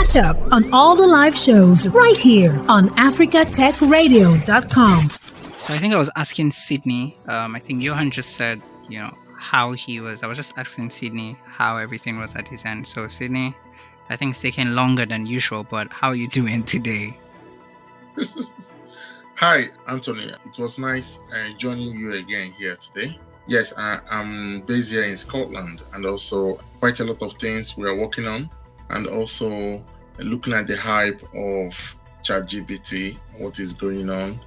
Catch up on all the live shows right here on africatechradio.com. So I think I was asking Sydney, I think Johan just said, how he was. I was just asking Sydney how everything was at his end. So Sydney, I think it's taking longer than usual, but how are you doing today? Hi, Anthony. It was nice joining you again here today. Yes, I'm based here in Scotland, and also quite a lot of things we are working on, and also looking at the hype of ChatGPT, what is going on.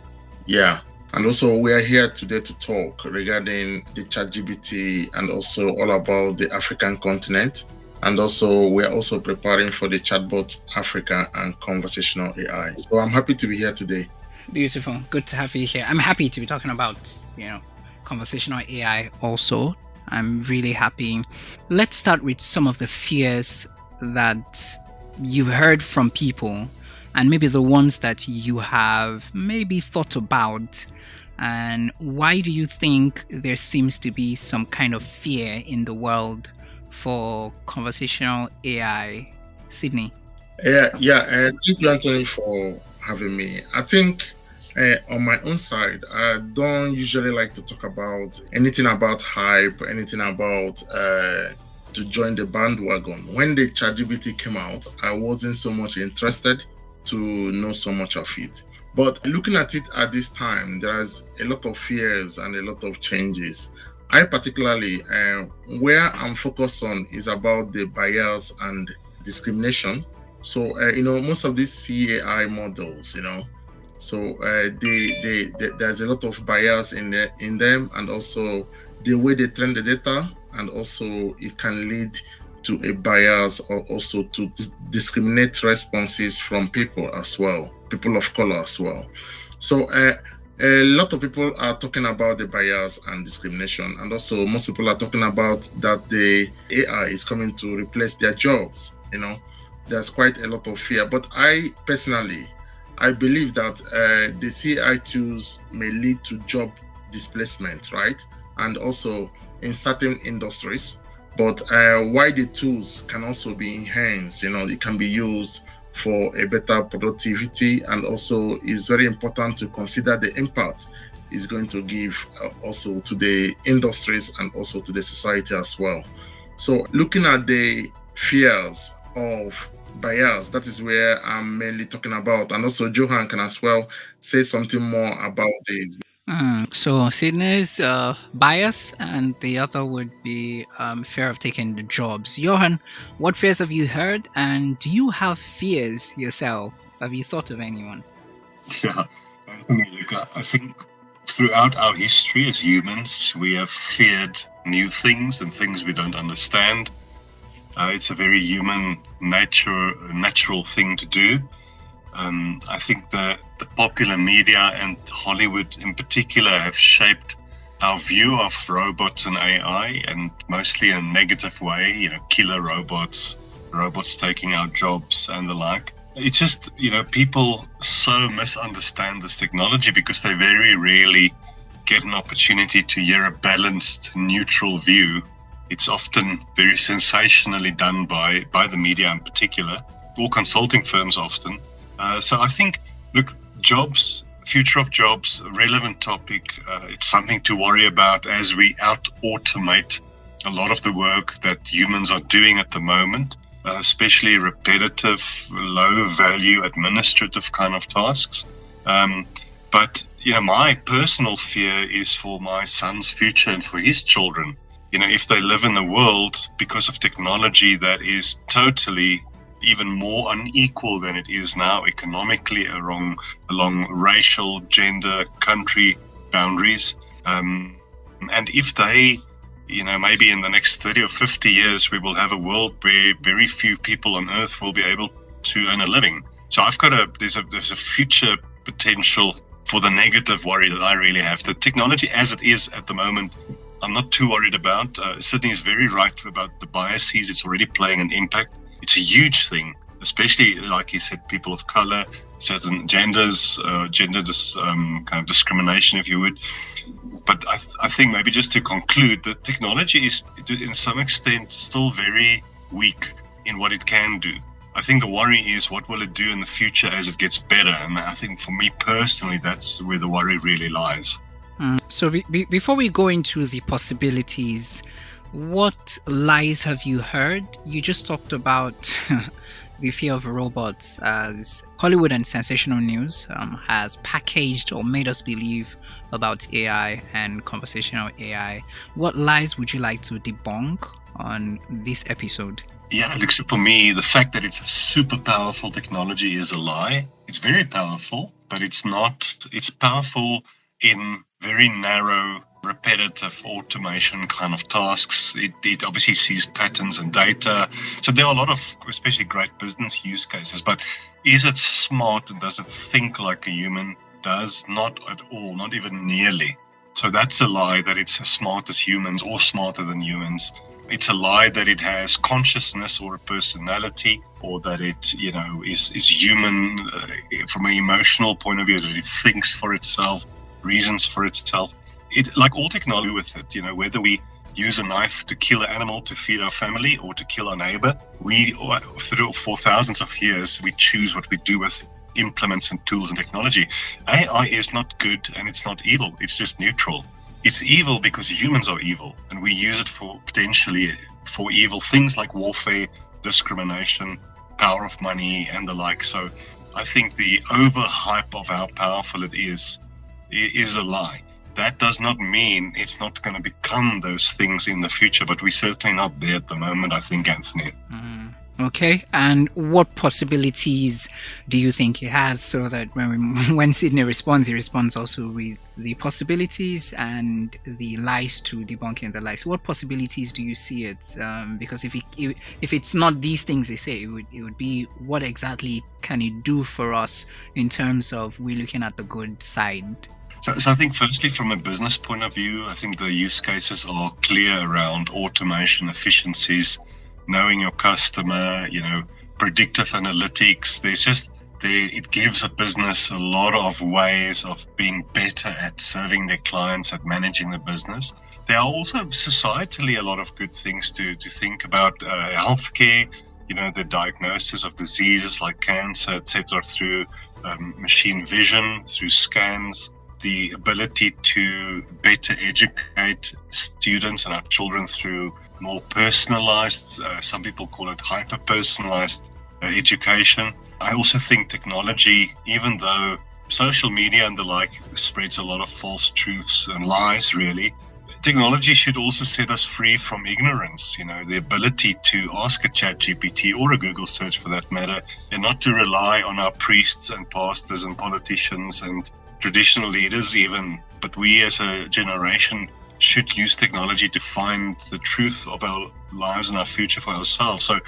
Yeah, and also we are here today to talk regarding the ChatGPT and also all about the African continent. And also we are also preparing for the Chatbot Africa and Conversational AI. So I'm happy to be here today. Beautiful. Good to have you here. I'm happy to be talking about, conversational AI also. I'm really happy. Let's start with some of the fears that you've heard from people, and maybe the ones that you have maybe thought about. And why do you think there seems to be some kind of fear in the world for conversational AI? Sydney? Thank you, Anthony, for having me. I think on my own side, I don't usually like to talk about anything about hype, anything about to join the bandwagon. When the ChatGPT came out, I wasn't so much interested to know so much of it. But looking at it at this time, there's a lot of fears and a lot of changes. I particularly, where I'm focused on is about the bias and discrimination. So, most of these CAI models, so there's a lot of bias in them, and also the way they train the data, and also it can lead to a bias or also to discriminate responses from people as well, people of color as well. So a lot of people are talking about the bias and discrimination, and also most people are talking about that the AI is coming to replace their jobs. There's quite a lot of fear, but I personally believe that the CI tools may lead to job displacement, right? And also in certain industries, but why the tools can also be enhanced, it can be used for a better productivity, and also is very important to consider the impact it's going to give also to the industries and also to the society as well. So looking at the fears of bias, that is where I'm mainly talking about, and also Johan can as well say something more about this. So Sydney's bias, and the other would be fear of taking the jobs. Johan, what fears have you heard, and do you have fears yourself? Have you thought of anyone? Yeah, I think throughout our history as humans, we have feared new things and things we don't understand. It's a very human natural thing to do. I think the popular media and Hollywood in particular have shaped our view of robots and AI, and mostly in a negative way, killer robots taking our jobs and the like. It's just, people so misunderstand this technology because they very rarely get an opportunity to hear a balanced, neutral view. It's often very sensationally done by the media in particular, or consulting firms often. So I think, jobs, future of jobs, relevant topic. It's something to worry about as we out-automate a lot of the work that humans are doing at the moment, especially repetitive, low-value, administrative kind of tasks. But my personal fear is for my son's future and for his children. If they live in a world because of technology that is totally even more unequal than it is now economically along racial, gender, country boundaries. And if they, maybe in the next 30 or 50 years, we will have a world where very few people on Earth will be able to earn a living. So there's a future potential for the negative worry that I really have. The technology as it is at the moment, I'm not too worried about. Sydney is very right about the biases. It's already playing an impact. It's a huge thing, especially, like he said, people of color, certain genders, kind of discrimination, if you would. But I think maybe just to conclude, that technology is, in some extent, still very weak in what it can do. I think the worry is what will it do in the future as it gets better? And I think for me personally, that's where the worry really lies. So before we go into the possibilities, what lies have you heard? You just talked about the fear of robots, as Hollywood and sensational news has packaged or made us believe about AI and conversational AI. What lies would you like to debunk on this episode? Yeah, look, so for me, the fact that it's a super powerful technology is a lie. It's very powerful, but it's not. It's powerful in very narrow, repetitive automation kind of tasks. It obviously sees patterns and data. So there are a lot of, especially great business use cases, but is it smart and does it think like a human does? Not at all, not even nearly. So that's a lie that it's as smart as humans or smarter than humans. It's a lie that it has consciousness or a personality, or that it, is human from an emotional point of view, that it thinks for itself, reasons for itself. It, like all technology with it, whether we use a knife to kill an animal to feed our family or to kill our neighbor, for thousands of years, we choose what we do with implements and tools and technology. AI is not good and it's not evil. It's just neutral. It's evil because humans are evil, and we use it potentially for evil things like warfare, discrimination, power of money, and the like. So I think the overhype of how powerful it is a lie. That does not mean it's not going to become those things in the future, but we're certainly not there at the moment, I think, Anthony. Okay, and what possibilities do you think it has, so that when Sydney responds, he responds also with the possibilities and the lies to debunking the lies? What possibilities do you see it? Because if it's not these things they say, it would be, what exactly can it do for us in terms of we're looking at the good side? So I think firstly, from a business point of view, I think the use cases are clear around automation, efficiencies, knowing your customer, predictive analytics. It gives a business a lot of ways of being better at serving their clients, at managing the business. There are also societally a lot of good things to think about. Healthcare, the diagnosis of diseases like cancer, etc., through machine vision, through scans, the ability to better educate students and our children through more personalized, some people call it hyper-personalized education. I also think technology, even though social media and the like spreads a lot of false truths and lies, really, technology should also set us free from ignorance. The ability to ask a ChatGPT or a Google search for that matter, and not to rely on our priests and pastors and politicians and traditional leaders even, but we as a generation should use technology to find the truth of our lives and our future for ourselves. So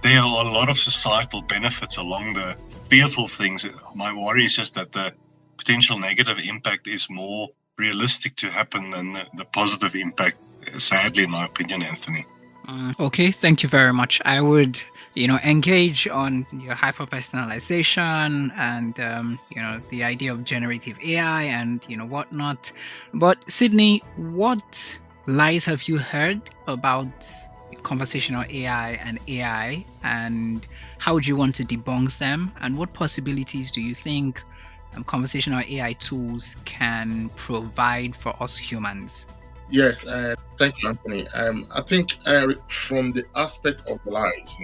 there are a lot of societal benefits along the fearful things. My worry is just that the potential negative impact is more realistic to happen than the positive impact, sadly, in my opinion, Anthony. Okay, thank you very much. I would, engage on your hyper-personalization and, the idea of generative AI and, whatnot. But Sydney, what lies have you heard about conversational AI, and how would you want to debunk them? And what possibilities do you think conversational AI tools can provide for us humans? Yes, thank you, Anthony. I think from the aspect of lies,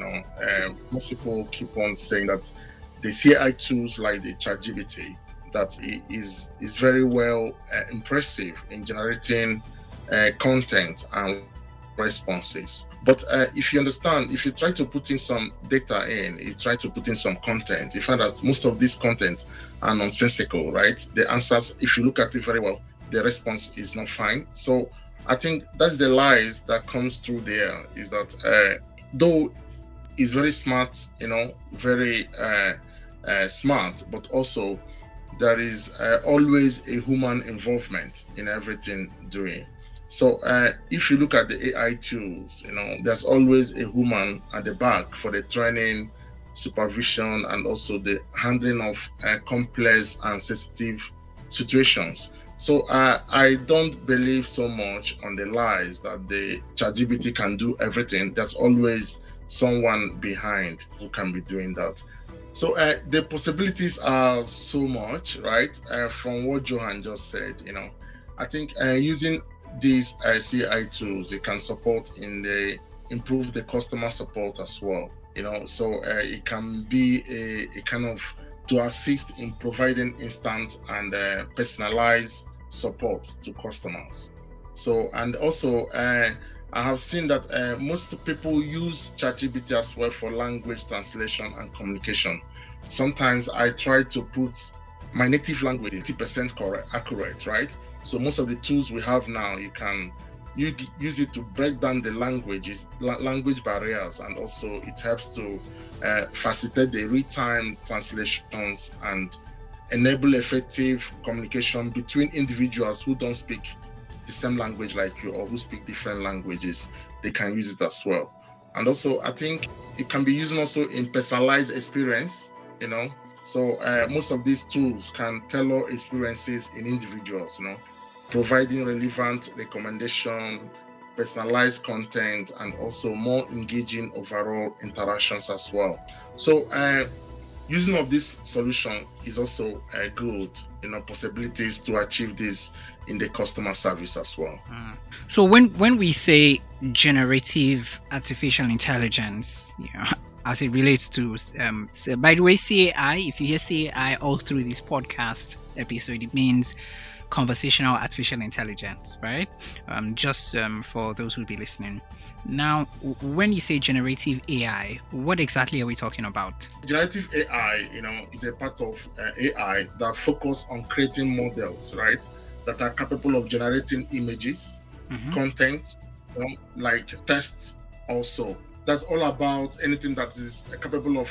most people keep on saying that the AI tools like the ChatGPT, that is very well impressive in generating content and responses. But if you understand, if you try to put in some data you try to put in some content, you find that most of this content are nonsensical, right? The answers, if you look at it very well, the response is not fine. So I think that's the lies that comes through there, is that though it's very smart, very smart, but also there is always a human involvement in everything doing. So if you look at the AI tools, there's always a human at the back for the training, supervision, and also the handling of complex and sensitive situations. So I don't believe so much on the lies that the ChatGPT can do everything. There's always someone behind who can be doing that. So the possibilities are so much, right? From what Johan just said, I think using these CI tools, it can support improve the customer support as well. So it can be a kind of to assist in providing instant and personalized support to customers. So, and also I have seen that most people use ChatGPT as well for language translation and communication. Sometimes I try to put my native language 80% accurate, right? So most of the tools we have now, you can use it to break down the language barriers, and also it helps to facilitate the real-time translations and enable effective communication between individuals who don't speak the same language like you or who speak different languages. They can use it as well. And also I think it can be used also in personalized experience, so most of these tools can tailor experiences in individuals, providing relevant recommendation, personalized content, and also more engaging overall interactions as well. So using of this solution is also good, possibilities to achieve this in the customer service as well. So when we say generative artificial intelligence, as it relates to, by the way, CAI, if you hear CAI all through this podcast episode, it means conversational artificial intelligence, right? Just for those who'll be listening. Now, when you say generative AI, what exactly are we talking about? Generative AI, is a part of AI that focus on creating models, right? That are capable of generating images, content, like text also. That's all about anything that is capable of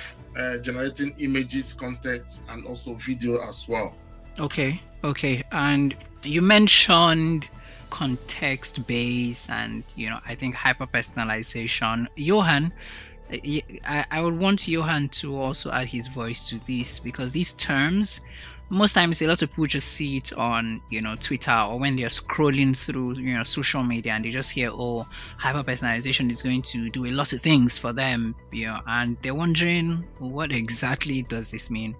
generating images, content, and also video as well. Okay. And you mentioned context-based and, I think hyper-personalization. Johan, I would want Johan to also add his voice to this, because these terms, most times a lot of people just see it on, Twitter, or when they're scrolling through, social media, and they just hear, hyper-personalization is going to do a lot of things for them, and they're wondering, what exactly does this mean?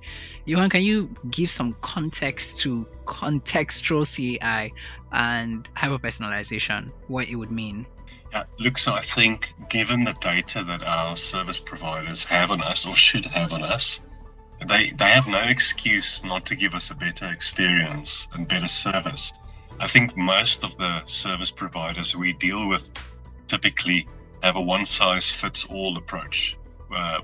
Johan, can you give some context to contextual CI and hyper-personalization, what it would mean? Yeah, look, so I think given the data that our service providers have on us, or should have on us, they have no excuse not to give us a better experience and better service. I think most of the service providers we deal with typically have a one-size-fits-all approach.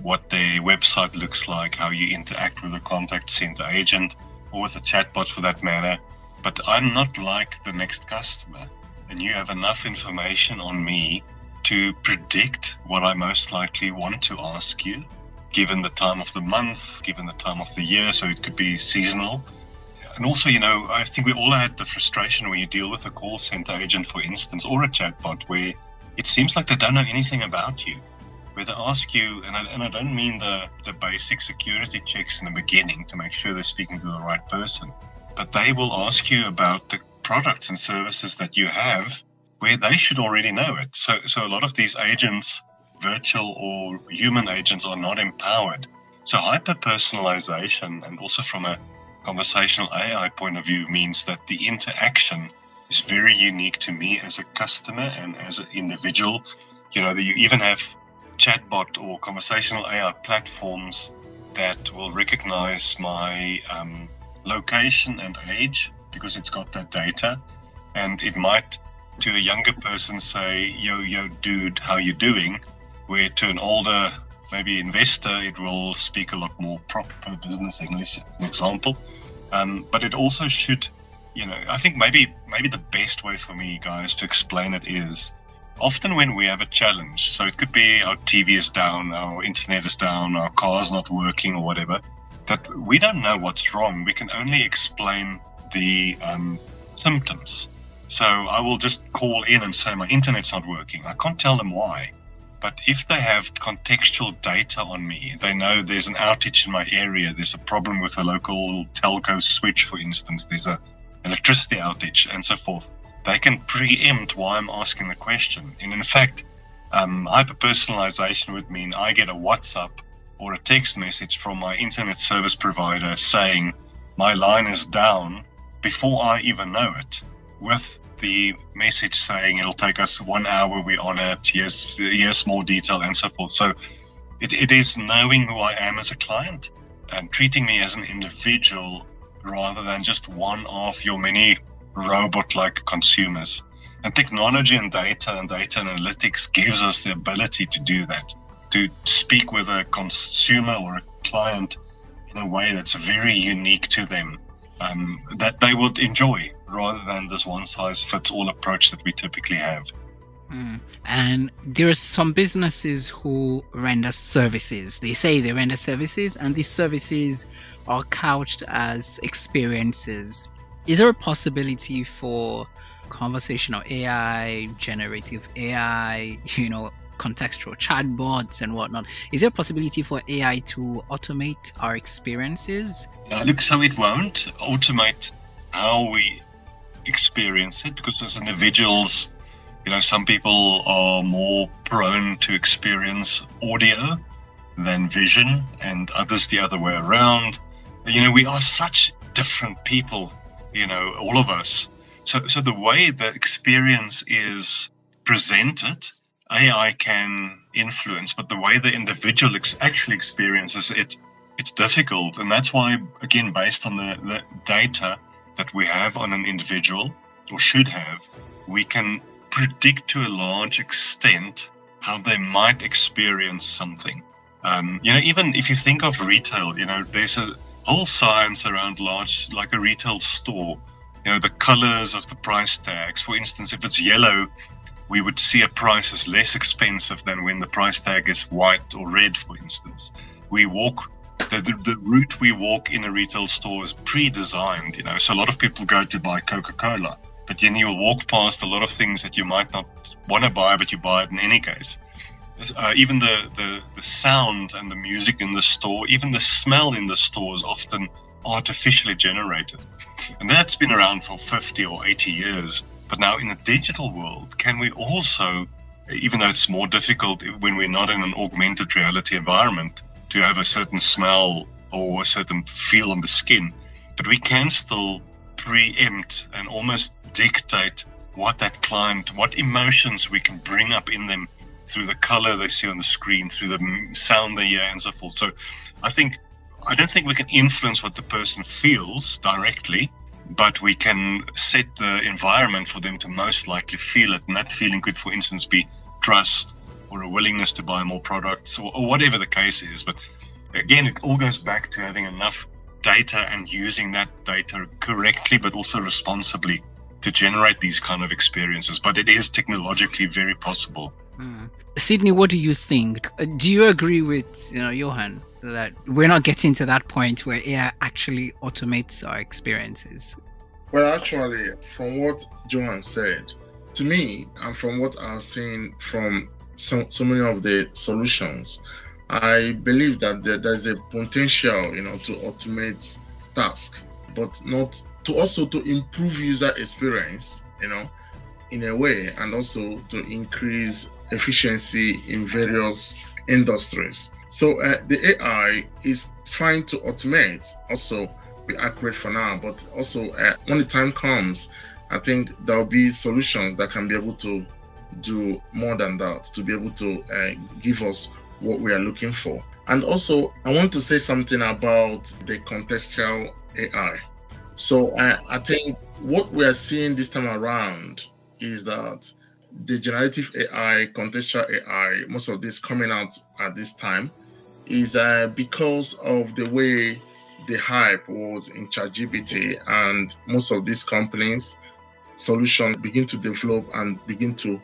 What their website looks like, how you interact with a contact center agent, or with a chatbot for that matter. But I'm not like the next customer, and you have enough information on me to predict what I most likely want to ask you, given the time of the month, given the time of the year, so it could be seasonal. And also, I think we all had the frustration when you deal with a call center agent, for instance, or a chatbot, where it seems like they don't know anything about you. Where they ask you, and I don't mean the basic security checks in the beginning to make sure they're speaking to the right person, but they will ask you about the products and services that you have, where they should already know it. So a lot of these agents, virtual or human agents, are not empowered. So hyper-personalization, and also from a conversational AI point of view, means that the interaction is very unique to me as a customer and as an individual. You even have chatbot or conversational AI platforms that will recognize my location and age, because it's got that data, and it might, to a younger person, say, yo dude, how you doing? Where to an older, maybe investor, it will speak a lot more proper business English, as an example. But it also should, I think maybe the best way for me, guys, to explain it is, often when we have a challenge, so it could be our TV is down, our internet is down, our car's not working or whatever, that we don't know what's wrong. We can only explain the symptoms. So I will just call in and say my internet's not working. I can't tell them why. But if they have contextual data on me, they know there's an outage in my area, there's a problem with a local telco switch, for instance, there's an electricity outage, and so forth. They can preempt why I'm asking the question. And in fact, Hyper-personalization would mean I get a WhatsApp or a text message from my internet service provider saying my line is down before I even know it, with the message saying it'll take us 1 hour, we're on it, here's more detail and so forth. So it is knowing who I am as a client and treating me as an individual rather than just one of your many robot-like consumers. And technology and data analytics gives us the ability to do that, to speak with a consumer or a client in a way that's very unique to them, that they would enjoy, rather than this one-size-fits-all approach that we typically have. And there are some businesses who render services. They say they render services, and these services are couched as experiences. Is there a possibility for conversational AI, generative AI, contextual chatbots and whatnot? Is there a possibility for AI to automate our experiences? Look, so it won't automate how we experience it, because as individuals, some people are more prone to experience audio than vision, and others the other way around. We are such different people, all of us. So the way the experience is presented, AI can influence, but the way the individual actually experiences it, it's difficult. And that's why, again, based on the data that we have on an individual, or should have, we can predict to a large extent how they might experience something. Even if you think of retail, there's a whole science around like a retail store, the colors of the price tags. For instance, if it's yellow, we would see a price as less expensive than when the price tag is white or red, for instance. We walk, the route we walk in a retail store is pre-designed, so a lot of people go to buy Coca-Cola, but then you'll walk past a lot of things that you might not want to buy, but you buy it in any case. Even the sound and the music in the store, even the smell in the store is often artificially generated. And that's been around for 50 or 80 years. But now in the digital world, can we also, even though it's more difficult when we're not in an augmented reality environment, to have a certain smell or a certain feel on the skin, but we can still preempt and almost dictate what that client, what emotions we can bring up in them through the color they see on the screen, through the sound they hear, and so forth. So I don't think we can influence what the person feels directly, but we can set the environment for them to most likely feel it. And that feeling could, for instance, be trust or a willingness to buy more products or whatever the case is. But again, it all goes back to having enough data and using that data correctly, but also responsibly to generate these kind of experiences. But it is technologically very possible. Sydney, what do you think? Do you agree with Johan that we're not getting to that point where AI actually automates our experiences? Well, actually, from what Johan said, to me, and from what I've seen from so many of the solutions, I believe that there's a potential, to automate tasks, but not to also to improve user experience, in a way, and also to increase efficiency in various industries. So the AI is trying to automate, also be accurate for now, but also when the time comes, I think there will be solutions that can be able to do more than that, to be able to give us what we are looking for. And also, I want to say something about the contextual AI. So I think what we are seeing this time around is that the generative AI, contextual AI, most of this coming out at this time is because of the way the hype was in ChatGPT, and most of these companies' solutions begin to develop and begin to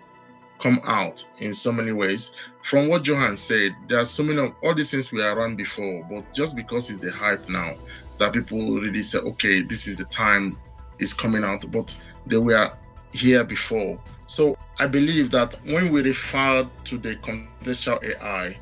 come out in so many ways. From what Johan said, there are so many of all these things we are around before, but just because it's the hype now that people really say, okay, this is the time it's coming out, but they were here before. So I believe that when we refer to the contextual AI,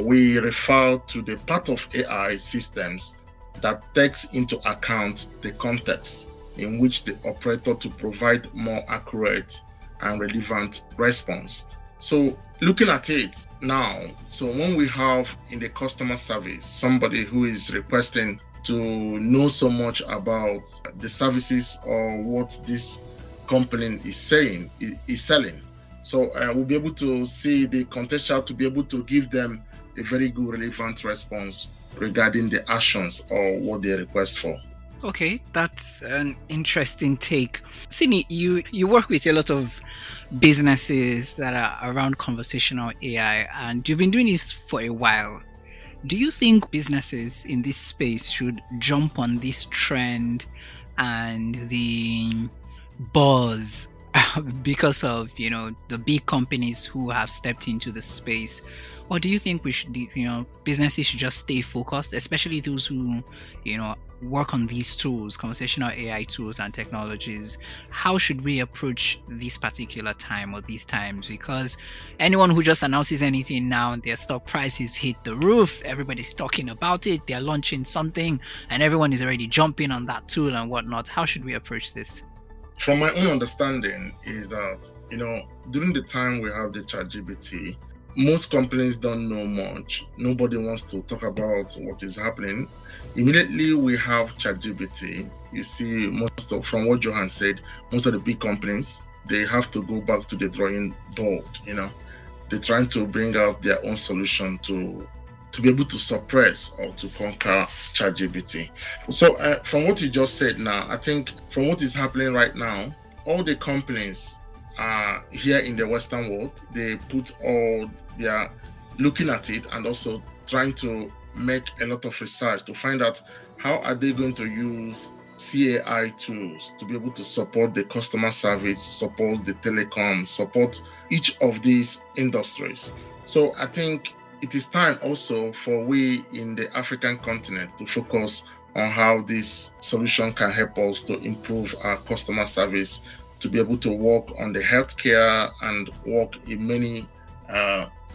we refer to the part of AI systems that takes into account the context in which the operator to provide more accurate and relevant response. So looking at it now, so when we have in the customer service somebody who is requesting to know so much about the services or what this company is saying, is selling. So we'll be able to see the contextual to be able to give them a very good relevant response regarding the actions or what they request for. Okay, that's an interesting take. Sini, you work with a lot of businesses that are around conversational AI, and you've been doing this for a while. Do you think businesses in this space should jump on this trend and the buzz because of, the big companies who have stepped into the space? Or do you think we should, businesses should just stay focused, especially those who, work on these tools, conversational AI tools and technologies? How should we approach this particular time or these times? Because anyone who just announces anything now, their stock prices hit the roof. Everybody's talking about it. They're launching something and everyone is already jumping on that tool and whatnot. How should we approach this? From my own understanding is that, during the time we have the ChatGPT, most companies don't know much. Nobody wants to talk about what is happening. Immediately we have ChatGPT. You see, from what Johan said, most of the big companies, they have to go back to the drawing board. They're trying to bring out their own solution to be able to suppress or to conquer ChatGPT. So from what you just said now, I think from what is happening right now, all the companies here in the Western world, they are looking at it and also trying to make a lot of research to find out how are they going to use CAI tools to be able to support the customer service, support the telecom, support each of these industries. So I think it is time also for we in the African continent to focus on how this solution can help us to improve our customer service, to be able to work on the healthcare and work in many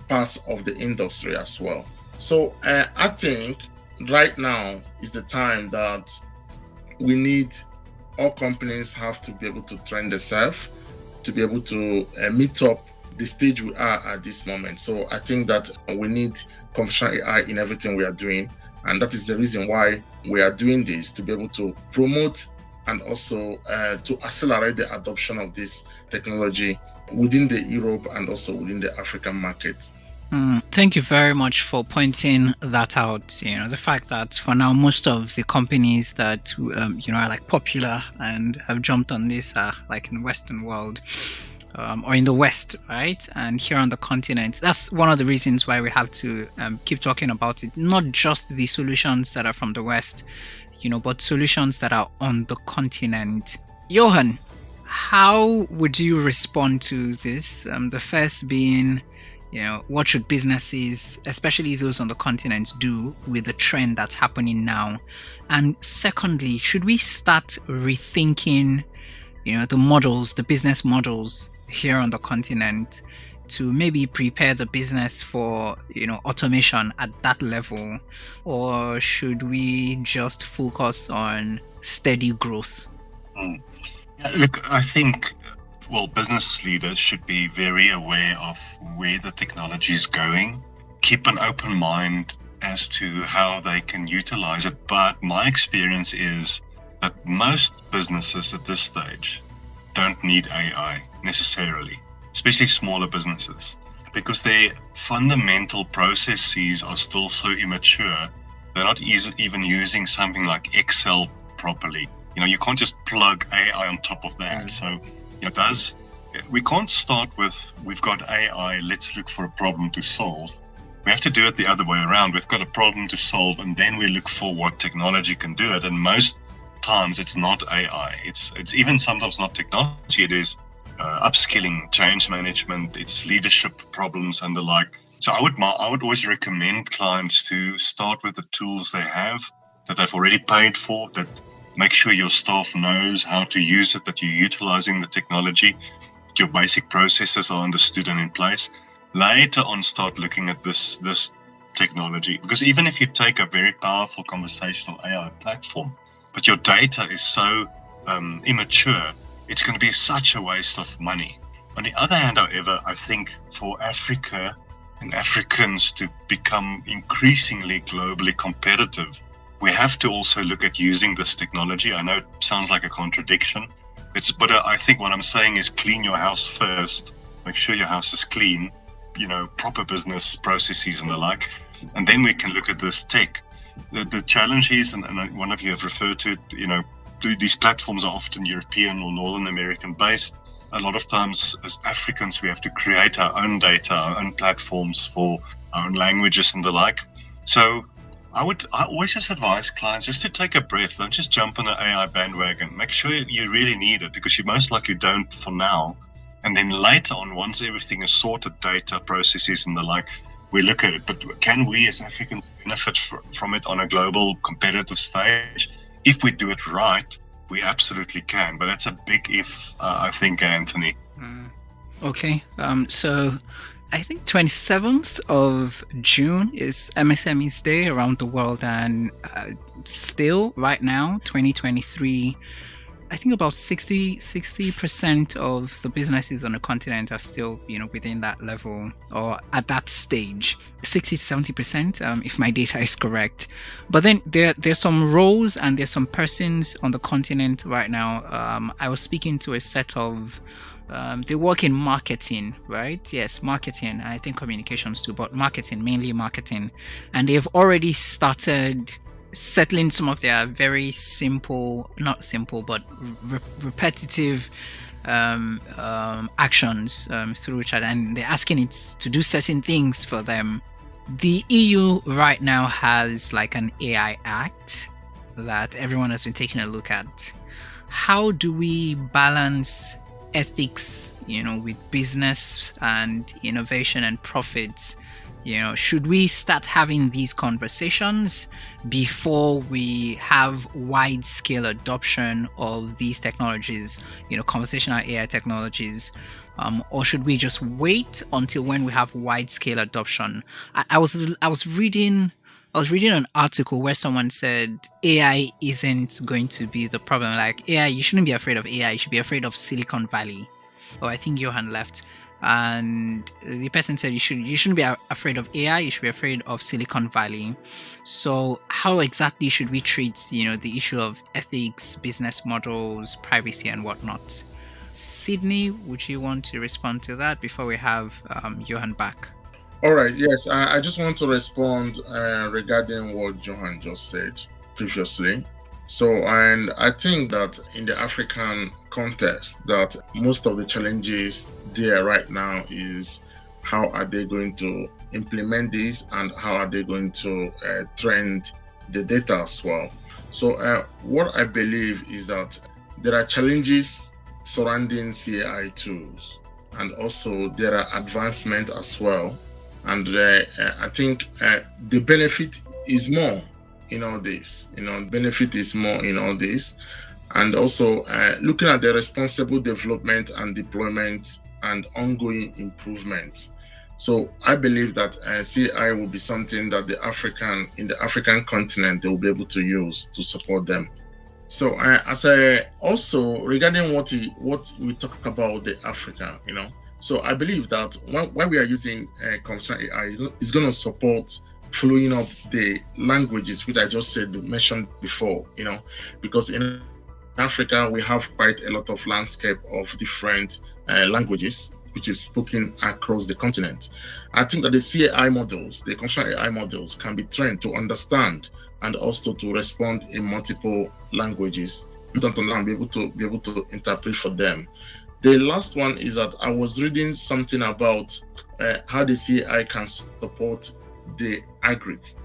parts of the industry as well. So I think right now is the time that all companies have to be able to train themselves to be able to meet up the stage we are at this moment. So I think that we need conversational AI in everything we are doing. And that is the reason why we are doing this, to be able to promote and also to accelerate the adoption of this technology within the Europe and also within the African market. Thank you very much for pointing that out. The fact that for now, most of the companies that, are like popular and have jumped on this are like in the Western world. Or in the West, right? And here on the continent. That's one of the reasons why we have to keep talking about it. Not just the solutions that are from the West, but solutions that are on the continent. Johan, how would you respond to this? The first being, what should businesses, especially those on the continent, do with the trend that's happening now? And secondly, should we start rethinking, the business models here on the continent to maybe prepare the business for, automation at that level? Or should we just focus on steady growth? Yeah, look, I think, business leaders should be very aware of where the technology is going, keep an open mind as to how they can utilize it. But my experience is that most businesses at this stage don't need AI necessarily, especially smaller businesses, because their fundamental processes are still so immature. They're not even using something like Excel properly. You can't just plug AI on top of that. So, we can't start with, we've got AI, let's look for a problem to solve. We have to do it the other way around. We've got a problem to solve, and then we look for what technology can do it. And most times it's not AI. It's even sometimes not technology. It is upskilling, change management, it's leadership problems and the like. So I would always recommend clients to start with the tools they have that they've already paid for, that make sure your staff knows how to use it, that you're utilizing the technology, that your basic processes are understood and in place. Later on, start looking at this technology, because even if you take a very powerful conversational AI platform, but your data is so immature, it's going to be such a waste of money On the other hand, however, I think for Africa and Africans to become increasingly globally competitive, we have to also look at using this technology. I know it sounds like a contradiction, but I think what I'm saying is clean your house first, make sure your house is clean, proper business processes and the like, and then we can look at this tech. The challenge is, and one of you have referred to it, these platforms are often European or Northern American based. A lot of times as Africans, we have to create our own data, our own platforms for our own languages and the like. So I always just advise clients just to take a breath. Don't just jump on an AI bandwagon. Make sure you really need it, because you most likely don't for now. And then later on, once everything is sorted, data, processes and the like, we look at it. But can we as Africans benefit from it on a global competitive stage? If we do it right, we absolutely can. But that's a big if, I think, Anthony. Okay. So I think 27th of June is MSME's Day around the world. And still, right now, 2023, I think about 60% of the businesses on the continent are still, within that level or at that stage, 60 to 70%, if my data is correct. But then there's some roles and there's some persons on the continent right now. I was speaking to a set of, they work in marketing, right? Yes, marketing. I think communications too, but marketing, mainly marketing. And they've already started settling some of their very not simple, but repetitive actions through chat, and they're asking it to do certain things for them. The EU right now has like an AI Act that everyone has been taking a look at. How do we balance ethics, with business and innovation and profits? Should we start having these conversations before we have wide-scale adoption of these technologies, conversational AI technologies, or should we just wait until when we have wide-scale adoption? I was reading an article where someone said AI isn't going to be the problem. Like AI, you shouldn't be afraid of AI. You should be afraid of Silicon Valley. Oh, I think Johan left. And the person said you shouldn't be afraid of AI, you should be afraid of Silicon Valley. So how exactly should we treat, the issue of ethics, business models, privacy and whatnot? Sydney, would you want to respond to that before we have Johan back? All right, yes, I just want to respond regarding what Johan just said previously. So, and I think that in the African context, that most of the challenges there right now is how are they going to implement this and how are they going to trend the data as well. So what I believe is that there are challenges surrounding CAI tools, and also there are advancements as well. And I think the benefit is more in all this, benefit is more in all this. And also looking at the responsible development and deployment and ongoing improvement. So I believe that CI will be something that in the African continent, they will be able to use to support them. So also regarding what we talk about the Africa, so I believe that when we are using conversational AI, it's going to support following up the languages, which I just mentioned before, because in Africa, we have quite a lot of landscape of different languages, which is spoken across the continent. I think that the CAI models, the conversational AI models, can be trained to understand and also to respond in multiple languages, and be able to interpret for them. The last one is that I was reading something about how the CAI can support the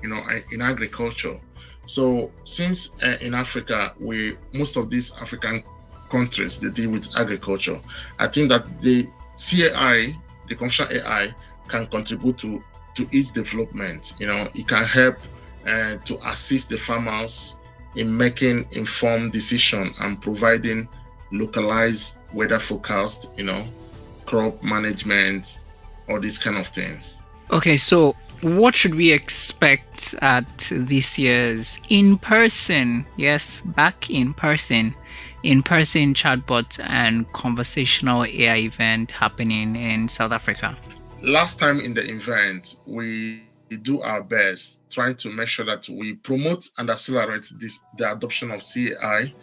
in agriculture. So since in Africa, most of these African countries, they deal with agriculture, I think that the CAI, the conversational AI, can contribute to its development. It can help to assist the farmers in making informed decisions and providing localized weather forecast, crop management, all these kind of things. Okay, so what should we expect at this year's in-person, yes, back in person, in-person chatbot and conversational AI event happening in South Africa? Last time in the event, we do our best trying to make sure that we promote and accelerate the adoption of CAI,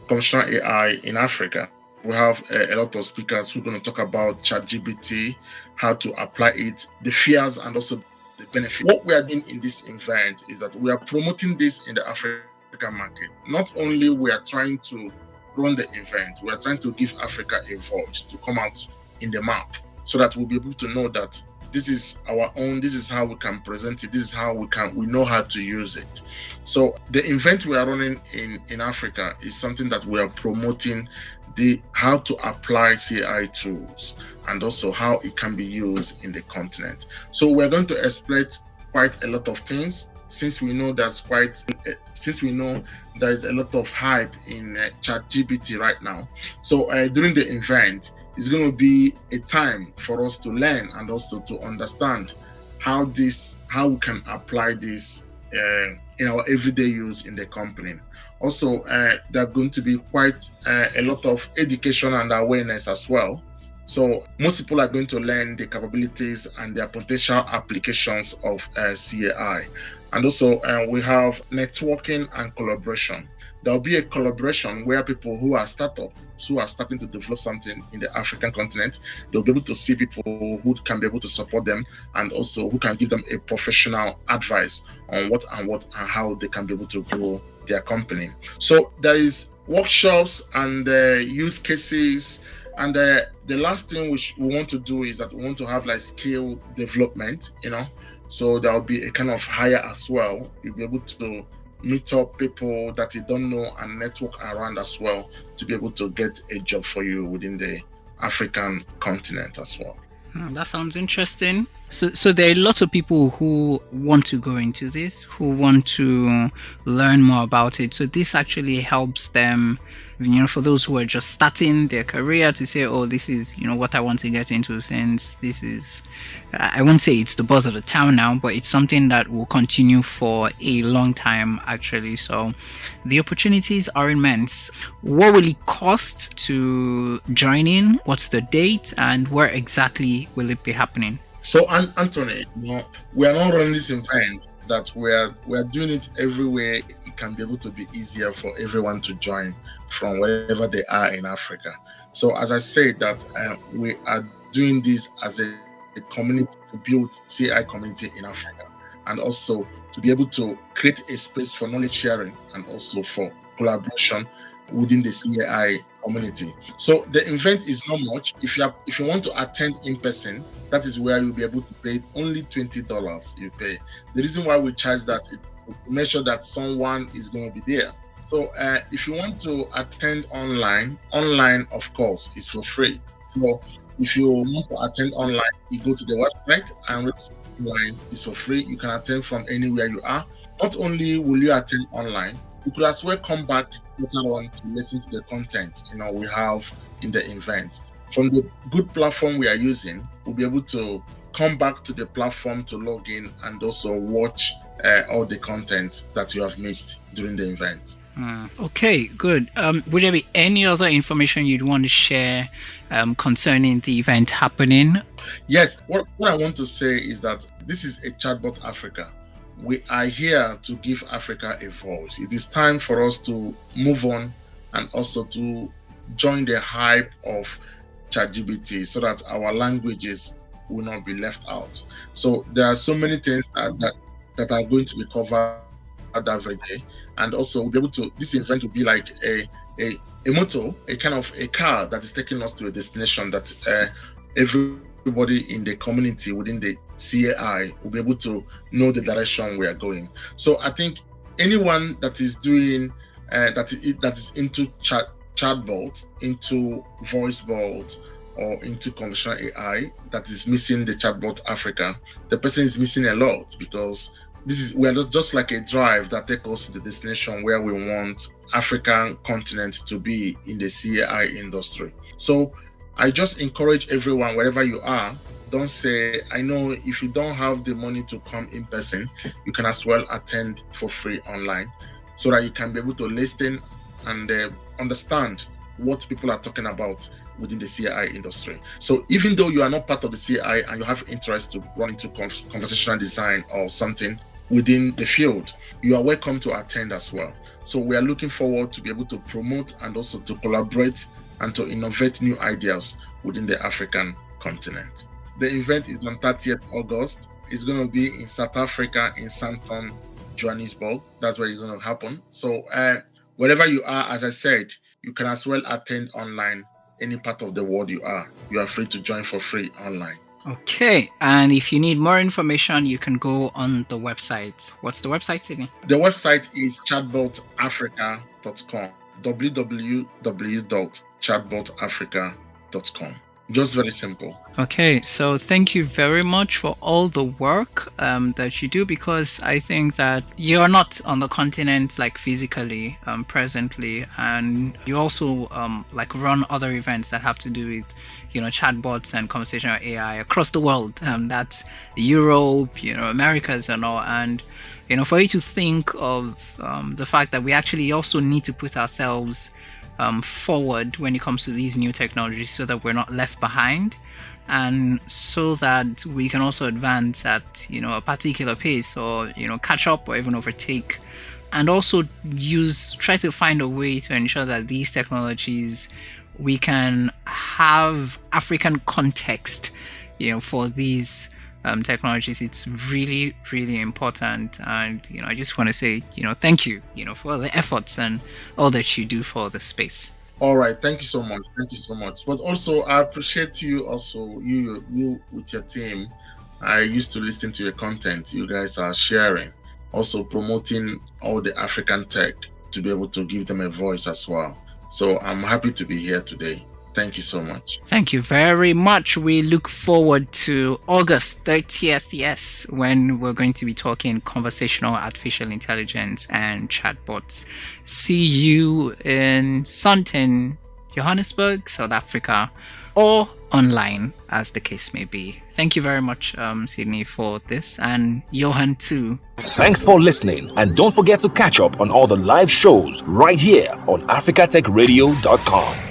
conversational AI in Africa. We have a lot of speakers who are going to talk about ChatGPT, how to apply it, the fears and also the benefits. What we are doing in this event is that we are promoting this in the African market. Not only we are trying to run the event, we are trying to give Africa a voice to come out in the map so that we'll be able to know that this is our own, this is how we can present it, this is how we know how to use it. So the event we are running in Africa is something that we are promoting how to apply CI tools and also how it can be used in the continent. So we're going to exploit quite a lot of things since we know there's a lot of hype in ChatGPT right now. So during the event, it's going to be a time for us to learn and also to understand how we can apply this in our everyday use in the company. Also, there are going to be quite a lot of education and awareness as well. So most people are going to learn the capabilities and their potential applications of CAI. And also we have networking and collaboration. There'll be a collaboration where people who are startups, who are starting to develop something in the African continent, they'll be able to see people who can be able to support them and also who can give them a professional advice on what and how they can be able to grow their company. So there is workshops and use cases. And the last thing which we want to do is that we want to have like skill development, So there'll be a kind of hire as well. You'll be able to meet up people that you don't know and network around as well to be able to get a job for you within the African continent as well. That sounds interesting. So there are lots of people who want to go into this, who want to learn more about it. So this actually helps them, for those who are just starting their career to say, oh, this is, what I want to get into, since this is, I won't say it's the buzz of the town now, but it's something that will continue for a long time, actually. So the opportunities are immense. What will it cost to join in? What's the date? And where exactly will it be happening? So, Anthony, we are not running this event that we are doing it everywhere. It can be able to be easier for everyone to join from wherever they are in Africa. So as I said that we are doing this as a community to build CI community in Africa, and also to be able to create a space for knowledge sharing and also for collaboration within the CI community. So the event is not much. If you want to attend in person, that is where you'll be able to pay only $20 you pay. The reason why we charge that is to make sure that someone is going to be there. So if you want to attend online of course is for free. So if you want to attend online, you go to the website and register online is for free. You can attend from anywhere you are. Not only will you attend online, you could as well come back later on to listen to the content we have in the event. From the good platform we are using, we'll be able to come back to the platform to log in and also watch all the content that you have missed during the event. Okay, good. Would there be any other information you'd want to share concerning the event happening? Yes, what I want to say is that this is a Chatbot Africa. We are here to give Africa a voice. It is time for us to move on and also to join the hype of ChatGPT so that our languages will not be left out. So there are so many things that are going to be covered every day. And also we'll be able to, this event will be like a motor, a kind of a car that is taking us to a destination that everybody in the community within the CAI will be able to know the direction we are going. So I think anyone that is doing that is into chatbot, into voice bot, or into conversational AI that is missing the Chatbot Africa, the person is missing a lot, because we are just like a drive that takes us to the destination where we want African continent to be in the CAI industry. So I just encourage everyone, wherever you are, don't say, I know if you don't have the money to come in person, you can as well attend for free online, so that you can be able to listen and understand what people are talking about within the CAI industry. So even though you are not part of the CAI and you have interest to run into conversational design or something within the field, you are welcome to attend as well. So we are looking forward to be able to promote and also to collaborate and to innovate new ideas within the African continent. The event is on 30th August. It's going to be in South Africa, in Sandton, Johannesburg. That's where it's going to happen. So wherever you are, as I said, you can as well attend online. Any part of the world you are free to join for free online. Okay, and if you need more information, you can go on the website. What's the website, Steyn? The website is chatbotafrica.com. www.chatbotafrica.com. Just very simple. Okay, so thank you very much for all the work that you do, because I think that you're not on the continent like physically presently, and you also like run other events that have to do with chatbots and conversational AI across the world. That's Europe, Americas and all, and for you to think of the fact that we actually also need to put ourselves forward when it comes to these new technologies, so that we're not left behind, and so that we can also advance at a particular pace, or catch up or even overtake, and also try to find a way to ensure that these technologies, we can have African context for these technologies. It's really, really important, and I just want to say thank you for all the efforts and all that you do for the space. All right, thank you so much. But also I appreciate you also, you with your team. I used to listen to your content. You guys are sharing, also promoting all the African tech to be able to give them a voice as well. So I'm happy to be here today. Thank you so much. Thank you very much. We look forward to August 30th, yes, when we're going to be talking conversational artificial intelligence and chatbots. See you in Sandton, Johannesburg, South Africa, or online, as the case may be. Thank you very much, Steyn, for this, and Johan too. Thanks for listening, and don't forget to catch up on all the live shows right here on africatechradio.com.